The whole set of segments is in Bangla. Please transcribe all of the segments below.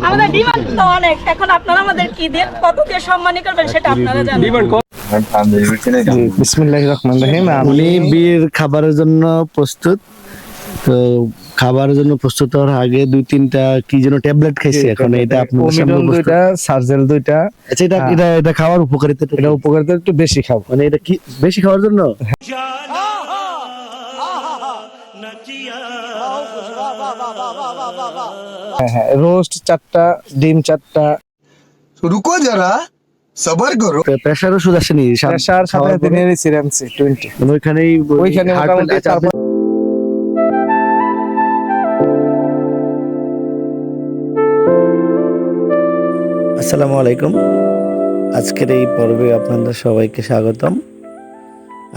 আমাদের ডিমান্ড তো অনেক, এখন আপনারা আমাদের কি দিয়ে কত দিয়ে সম্মানী করবেন সেটা আপনারা জানেন। বিসমিল্লাহির রহমানির রহিম। উনি বিয়ের খাবারের জন্য প্রস্তুত। তো খাবারের জন্য প্রস্তুত হওয়ার আগে 2-3টা কি যেন ট্যাবলেট খাইছে। এখন এটা আপনাদের সামনে ওমিডন উপস্থিত। 2টা, সার্জেল 2টা। আচ্ছা, এটা খাওয়ার উপকারিতা, এটা উপকারিতা একটু বেশি খাও। মানে এটা কি বেশি খাওয়ার জন্য? হ্যাঁ, রোস্ট 4টা, ডিম 4টা। रुको जरा सबर करो। প্রেসার ওষুধ আসেনি? প্রেসার সাথে দিনের সিরামসি 20। ওইখানেই ওইখানে মোটামুটি তারপর আসসালামু আলাইকুম। আজকের এই পর্বে আপনাদের সবাইকে স্বাগতম।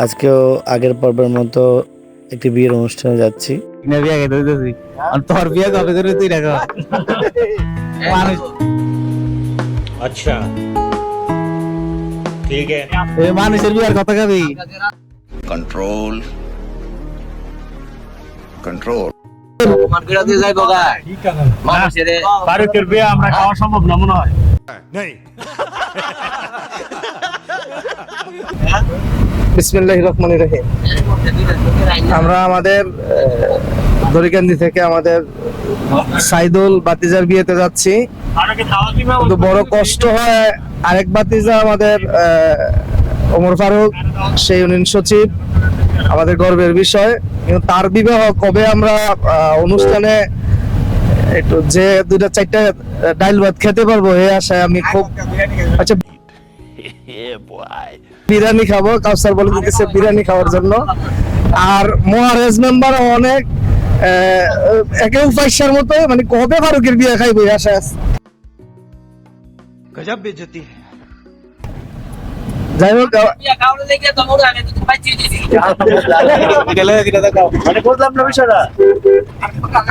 আজকেও আগের পর্বের মতো একটি বিয়ের অনুষ্ঠানে যাচ্ছি। তোর বিয়ে কবে করে তুই রাখো? अच्छा ठीक है মানুষের বিয়ার কথা খাবি? कंट्रोल कंट्रोल ফারুকের বিয়ে আমরা খাওয়া সম্ভব না মনে হয়। বিসমিল্লাহির রহমানির রহিম। আমরা আমাদের দরিকান্দি থেকে আমাদের সাইদুল বাতিজার বিয়েতে যাচ্ছি। ফারুকের খাওয়া কিভাবে? কিন্তু বড় কষ্ট হয়, আরেক বাতিজা আমাদের ওমর ফারুক, সেই ইউনিয়ন সচিব, আমাদের গর্বের বিষয়। কিন্তু তার বিবাহ কবে আমরা অনুষ্ঠানে একটু যে 2-4টা ডাইল ভাত খেতে পারবো এই আশায় আমি খুব আচ্ছা বিরিয়ানি খাবো। কাউসার বলে দিতেছে বিরিয়ানি খাওয়ার জন্য। আর মহারাজ মেম্বার অনেক একেও পয়সার মতো, মানে কবে ফারুকের বিয়ে খাইবো এই আশা আছে। गजब बेइज्जती है। যাই হোক, মানে বুঝলাম না বিষয়টা।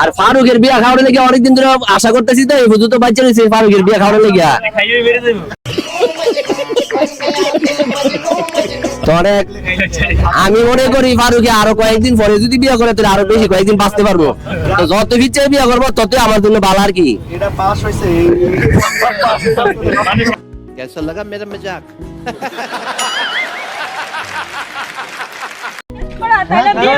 আর ফারুকের বিয়া খাওয়ার লেগে অনেকদিন ধরে আশা করতেছি, তো এই বুঝতে বাচ্চা রয়েছে ফারুকের বিয়া খাওয়ার লেগে। তো অনেক আমি মনে করি ফারুকে আরো কয়েকদিন পরে যদি বিয়ে করে তাহলে আরো বেশি কয়েকদিন বাঁচতে পারবো। তো যত পিছিয়ে বিয়ে করবো তত আমার জন্য ভালো আর কি। এটা পাস হইছে। कैसा लगा मेरा मजाक? তাহলে বিয়ে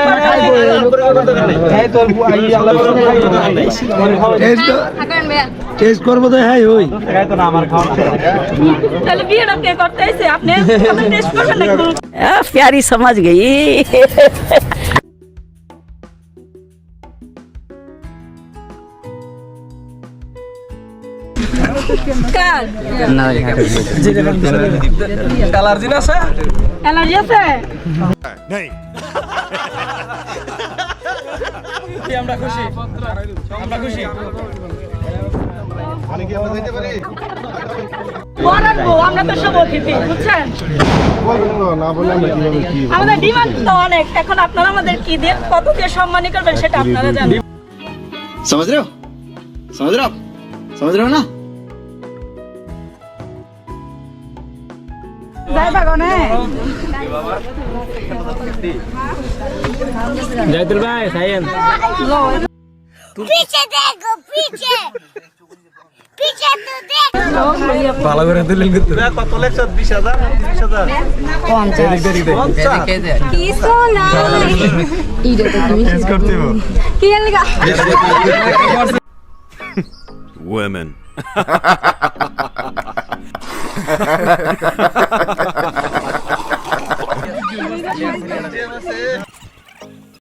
টেস্ট করবো তো। হ্যাঁ ওই তাহলে বিয়েটা কে করতে আইছে? আপনি আপনি টেস্ট করবেন নাকি? प्यारी समझ गई। কার অ্যালার্জি আছে? অ্যালার্জি আছে? আমরা খুশি, আমরা খুশি। বরাদ গো, আমরা তো সব অতিথি, বুঝছেন? আমাদের ডিমান্ড তো অনেক, এখন আপনারা আমাদের কি দিয়ে কত দিয়ে সম্মানী করবেন সেটা আপনারা জানেন। समझ रहे हो समझ रहे हो आप समझ रहे हो ना। জয়তুল ভাই খাইয়েন। पीछे देखो पीछे पीछे तो देख ভালো করে দিলেন কিন্তু। কত লেখছ? 20,000 30,000 की सोना इधर तो किस करते हो क्या लगा women